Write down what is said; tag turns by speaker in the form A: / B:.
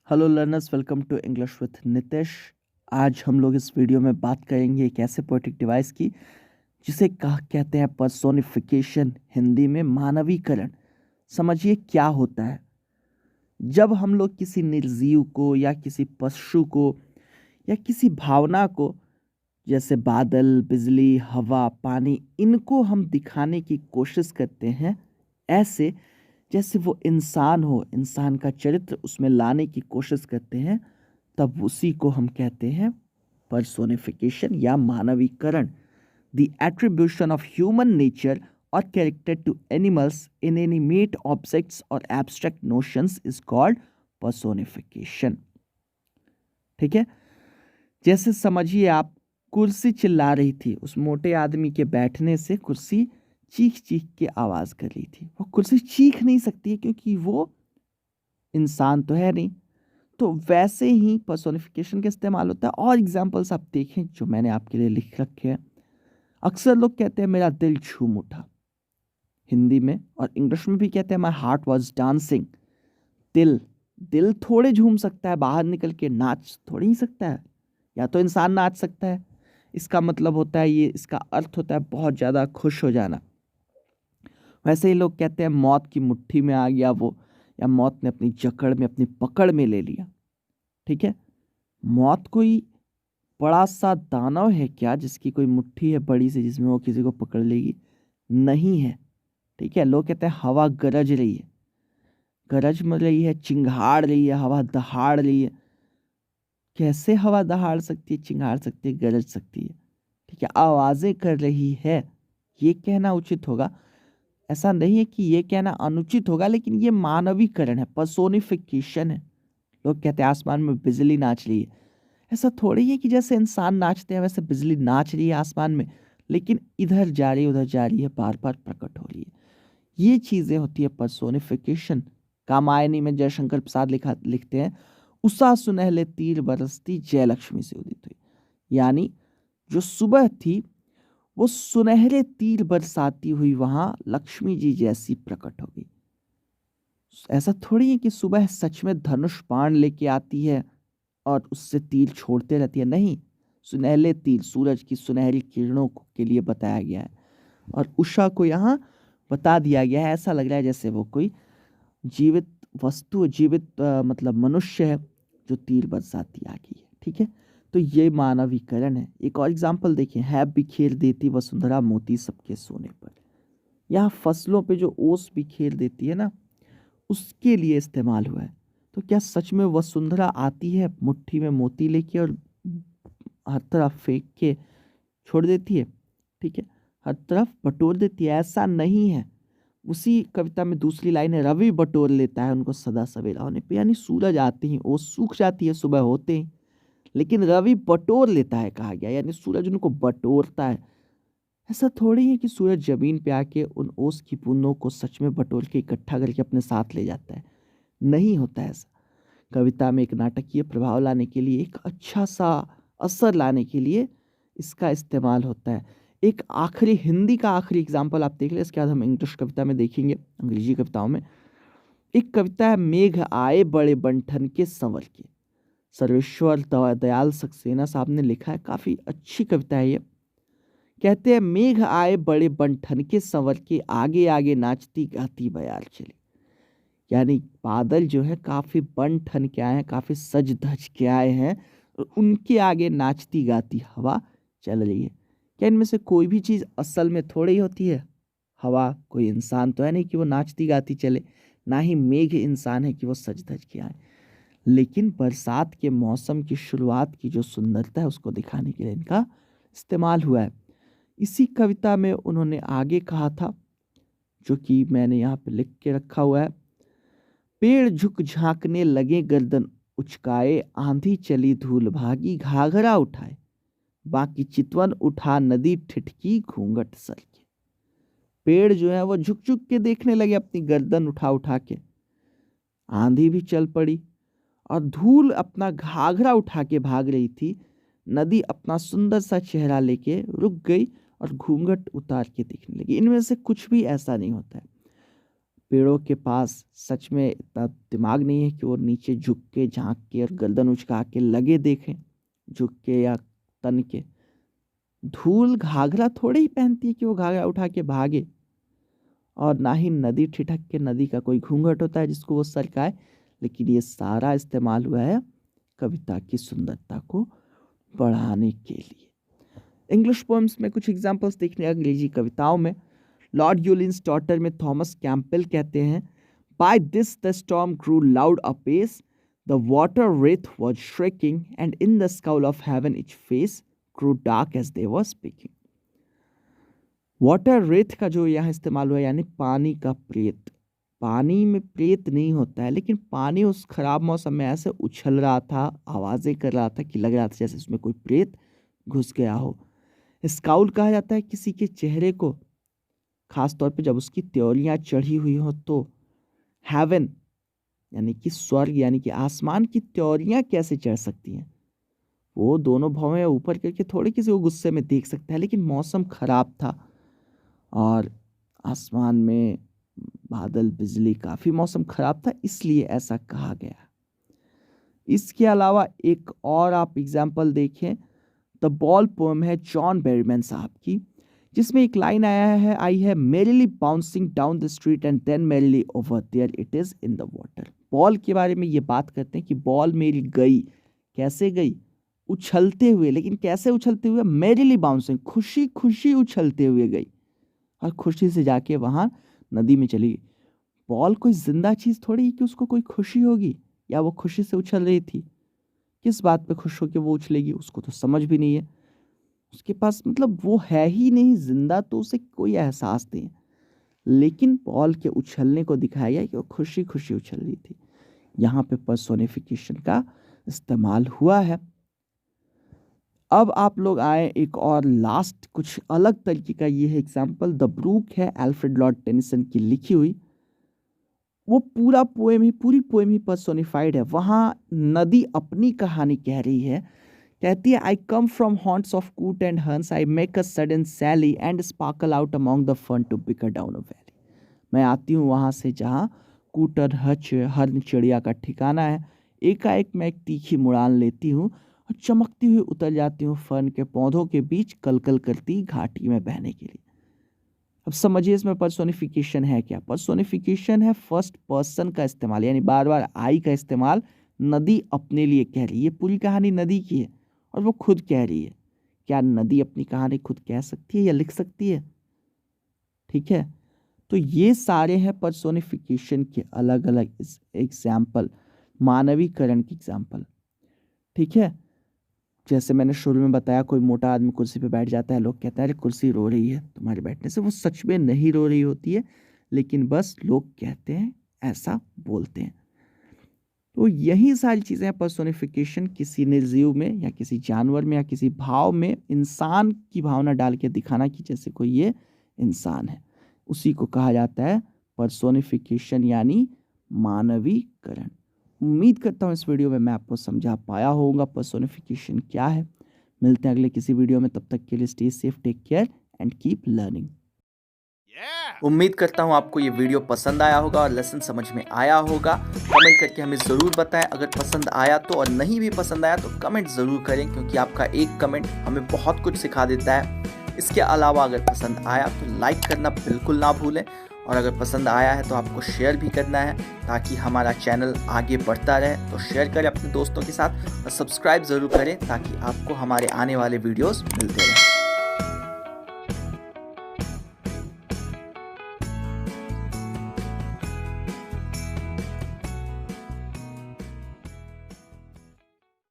A: Hello learners, welcome to English with Nitish. आज हम लोग इस वीडियो में बात करेंगे एक ऐसे पोएटिक डिवाइस की जिसे कहते हैं पर्सोनिफिकेशन, हिंदी में मानवीकरण। समझिए क्या होता है। जब हम लोग किसी निर्जीव को या किसी पशु को या किसी भावना को, जैसे बादल, बिजली, हवा, पानी, इनको हम दिखाने की कोशिश करते हैं ऐसे जैसे वो इंसान हो, इंसान का चरित्र उसमें लाने की कोशिश करते हैं, तब उसी को हम कहते हैं पर्सोनिफिकेशन या मानवीकरण। The attribution of human nature और character to animals, inanimate objects और abstract notions is called personification. ठीक है। जैसे समझिए आप, कुर्सी चिल्ला रही थी, उस मोटे आदमी के बैठने से कुर्सी चीख चीख के आवाज कर रही थी। वो कुर्सी चीख नहीं सकती है क्योंकि वो इंसान तो है नहीं। तो वैसे ही पर्सोनिफिकेशन का इस्तेमाल होता है। और एग्जांपल्स आप देखें जो मैंने आपके लिए लिख रखे हैं। अक्सर लोग कहते हैं मेरा दिल झूम उठा, हिंदी में, और इंग्लिश में भी कहते हैं माई हार्ट वॉज डांसिंग। दिल दिल थोड़े झूम सकता है, बाहर निकल के नाच थोड़ी ही सकता है। या तो इंसान नाच सकता है, इसका मतलब होता है, ये इसका अर्थ होता है बहुत ज़्यादा खुश हो जाना। वैसे ही लोग कहते हैं मौत की मुट्ठी में आ गया वो, या मौत ने अपनी जकड़ में, अपनी पकड़ में ले लिया। ठीक है। मौत कोई बड़ा सा दानव है क्या जिसकी कोई मुट्ठी है बड़ी सी जिसमें वो किसी को पकड़ लेगी? नहीं है। ठीक है। लोग कहते हैं हवा गरज रही है, गरज मर रही है, चिंगाड़ रही है, हवा दहाड़ रही है। कैसे हवा दहाड़ सकती है, चिंगाड़ सकती है, गरज सकती है? ठीक है। आवाजें कर रही है, ये कहना उचित होगा। ऐसा नहीं है कि ये कहना अनुचित होगा, लेकिन ये मानवीकरण है, पर्सोनिफिकेशन है। लोग कहते हैं आसमान में बिजली नाच रही है। ऐसा थोड़ी है कि जैसे इंसान नाचते हैं वैसे बिजली नाच रही है आसमान में, लेकिन इधर जा रही है, उधर जा रही है, बार बार प्रकट हो रही है। ये चीजें होती है पर्सोनिफिकेशन। कामायनी में जयशंकर प्रसाद लिखते हैं, उषा सुनहले तीर बरसती जय लक्ष्मी से उदित हुई। यानी जो सुबह थी वो सुनहरे तीर बरसाती हुई वहां लक्ष्मी जी जैसी प्रकट हो गई। ऐसा थोड़ी है कि सुबह सच में धनुष बाण लेके आती है और उससे तीर छोड़ते रहती है। नहीं, सुनहले तीर सूरज की सुनहरी किरणों के लिए बताया गया है। और उषा को यहाँ बता दिया गया है। ऐसा लग रहा है जैसे वो कोई जीवित वस्तु, जीवित मतलब मनुष्य है जो तीर बरसाती आ गई है। ठीक है। तो ये मानवीकरण है। एक और एग्जाम्पल देखिए, है बिखेर देती वसुंधरा मोती सबके सोने पर। यहाँ फसलों पे जो ओस बिखेर देती है ना, उसके लिए इस्तेमाल हुआ है। तो क्या सच में वसुंधरा आती है मुट्ठी में मोती लेके और हर तरफ फेंक के छोड़ देती है? ठीक है, हर तरफ बटोर देती है? ऐसा नहीं है। उसी कविता में दूसरी लाइन है, रवि बटोर लेता है उनको सदा सवेरा होने पे। यानी सूरज आते ही ओस सूख जाती है सुबह होते ही, लेकिन रवि बटोर लेता है कहा गया, यानी सूरज उनको बटोरता है। ऐसा थोड़ी है कि सूरज जमीन पे आके उन ओस की बूंदों को सच में बटोर के इकट्ठा करके अपने साथ ले जाता है। नहीं होता ऐसा। कविता में एक नाटकीय प्रभाव लाने के लिए, एक अच्छा सा असर लाने के लिए इसका इस्तेमाल होता है। एक आखिरी हिंदी का आखिरी एग्जाम्पल आप देख ले, इसके बाद हम इंग्लिश कविता में देखेंगे, अंग्रेजी कविताओं में। एक कविता है, मेघ आए बड़े बंठन के संवर के। सर्वेश्वर दयाल सक्सेना साहब ने लिखा है, काफी अच्छी कविता है ये। कहते हैं, मेघ आए बड़े बंठन के संवर के, आगे आगे नाचती गाती बयार चली। यानी बादल जो है काफी बन ठन के आए हैं, काफी सज धज के आए हैं, और उनके आगे नाचती गाती हवा चल रही है। क्या इनमें से कोई भी चीज असल में थोड़ी ही होती है? हवा कोई इंसान तो है नहीं कि वो नाचती गाती चले, ना ही मेघ इंसान है कि वो सज धज के आए। लेकिन बरसात के मौसम की शुरुआत की जो सुंदरता है उसको दिखाने के लिए इनका इस्तेमाल हुआ है। इसी कविता में उन्होंने आगे कहा था, जो कि मैंने यहाँ पे लिख के रखा हुआ है, पेड़ झुक झांकने लगे गर्दन उचकाए, आंधी चली धूल भागी घाघरा उठाए, बाकी चितवन उठा नदी ठिठकी घूंघट सर के। पेड़ जो है वो झुक झुक के देखने लगे अपनी गर्दन उठा उठा के, आंधी भी चल पड़ी, और धूल अपना घाघरा उठा के भाग रही थी। नदी अपना सुंदर सा चेहरा लेके रुक गई और घूंघट उतार के देखने लगी। इनमें से कुछ भी ऐसा नहीं होता है। पेड़ों के पास सच में इतना दिमाग नहीं है कि वो नीचे झुक के झांक के और गर्दन उचका के लगे देखें, झुक के या तन के। धूल घाघरा थोड़ी ही पहनती है कि वो घाघरा उठा के भागे, और ना ही नदी ठिठक के नदी का कोई घूंघट होता है जिसको वो सरकाए। लेकिन ये सारा इस्तेमाल हुआ है कविता की सुंदरता को बढ़ाने के लिए। इंग्लिश पोएम्स में कुछ एग्जांपल्स देखने अंग्रेजी कविताओं में। लॉर्ड यूलिन्स डॉटर में थॉमस कैंपबेल कहते हैं, by this the storm grew loud apace, the water wraith was shrieking, and in the scowl of heaven its face grew dark as they were speaking. Water wraith का जो यहाँ इस्तेमाल हुआ यानी पानी का प्रेत। पानी में प्रेत नहीं होता है, लेकिन पानी उस खराब मौसम में ऐसे उछल रहा था, आवाज़ें कर रहा था कि लग रहा था जैसे उसमें कोई प्रेत घुस गया हो। स्काउल कहा जाता है किसी के चेहरे को, खास तौर पे जब उसकी त्योरियां चढ़ी हुई हो तो। हेवन यानी कि स्वर्ग यानी कि आसमान की त्योरियां कैसे चढ़ सकती हैं, वो दोनों भवें ऊपर करके थोड़ी किसी को गुस्से में देख सकता है, लेकिन मौसम खराब था और आसमान में बादल बिजली, काफ़ी मौसम खराब था, इसलिए ऐसा कहा गया। इसके अलावा एक और आप एग्जाम्पल देखें, द बॉल पोएम है जॉन बेरीमैन साहब की, जिसमें एक लाइन आई है merrily bouncing down the street and then merrily over there it is in the water. Ball के बारे में ये बात करते हैं कि बॉल मेरी गई, कैसे गई, उछलते हुए। लेकिन कैसे उछलते हुए? मेरीली बाउंसिंग, खुशी खुशी उछलते हुए गई और खुशी से जाके वहाँ नदी में चली गई। बॉल कोई जिंदा चीज़ थोड़ी कि उसको कोई खुशी होगी, या वो खुशी से उछल रही थी। किस बात पे खुश होकर वो उछलेगी, उसको तो समझ भी नहीं है, उसके पास मतलब वो है ही नहीं जिंदा, तो उसे कोई एहसास नहीं है। लेकिन बॉल के उछलने को दिखाया गया कि वो खुशी खुशी उछल रही थी। यहाँ पे पर्सोनिफिकेशन का इस्तेमाल हुआ है। अब आप लोग आए एक और लास्ट कुछ अलग तरीके का, ये है एग्जाम्पल, द ब्रूक है अल्फ्रेड लॉर्ड टेनिसन की लिखी हुई। वो पूरा पोएम ही, पूरी पोएम ही पर्सोनिफाइड है। वहाँ नदी अपनी कहानी कह रही है, कहती है, I come from haunts of coot and हंस, I make a sudden sally and sparkle out among the fern to bicker down a valley. मैं आती हूँ वहाँ से जहाँ कूट और हर्न चिड़िया का ठिकाना है। एकाएक मैं एक तीखी मुड़ान लेती हूँ और चमकती हुई उतर जाती हूँ फर्न के पौधों के बीच कलकल करती घाटी में बहने के लिए। अब समझिए इसमें पर्सोनिफिकेशन है क्या? पर्सोनिफिकेशन है फर्स्ट पर्सन का इस्तेमाल, यानी बार बार आई का इस्तेमाल। नदी अपने लिए कह रही है, पूरी कहानी नदी की है और वो खुद कह रही है। क्या नदी अपनी कहानी खुद कह सकती है या लिख सकती है? ठीक है, तो ये सारे हैं पर्सोनिफिकेशन के अलग अलग एग्जाम्पल, मानवीकरण के एग्जाम्पल। ठीक है, जैसे मैंने शुरू में बताया, कोई मोटा आदमी कुर्सी पे बैठ जाता है, लोग कहते हैं अरे कुर्सी रो रही है तुम्हारे बैठने से। वो सच में नहीं रो रही होती है, लेकिन बस लोग कहते हैं, ऐसा बोलते हैं। तो यही सारी चीज़ें हैं पर्सोनिफिकेशन, किसी निर्जीव में या किसी जानवर में या किसी भाव में इंसान की भावना डाल के दिखाना कि जैसे कोई ये इंसान है, उसी को कहा जाता है पर्सोनिफिकेशन यानी मानवीकरण। उम्मीद करता हूँ इस वीडियो में मैं आपको समझा पाया होऊंगा पर्सोनिफिकेशन क्या है। मिलते हैं अगले किसी वीडियो में, तब तक के लिए stay safe, take care and keep learning.
B: उम्मीद करता हूँ आपको ये वीडियो पसंद आया होगा और लेसन समझ में आया होगा। कमेंट करके हमें ज़रूर बताएं अगर पसंद आया तो, और नहीं भी पसंद आया तो कमेंट ज़रूर करें, क्योंकि आपका एक कमेंट हमें बहुत कुछ सिखा देता है। इसके अलावा अगर पसंद आया तो लाइक करना बिल्कुल ना भूलें, और अगर पसंद आया है तो आपको शेयर भी करना है ताकि हमारा चैनल आगे बढ़ता रहे। तो शेयर करें अपने दोस्तों के साथ और सब्सक्राइब ज़रूर करें ताकि आपको हमारे आने वाले वीडियोस मिलते रहें।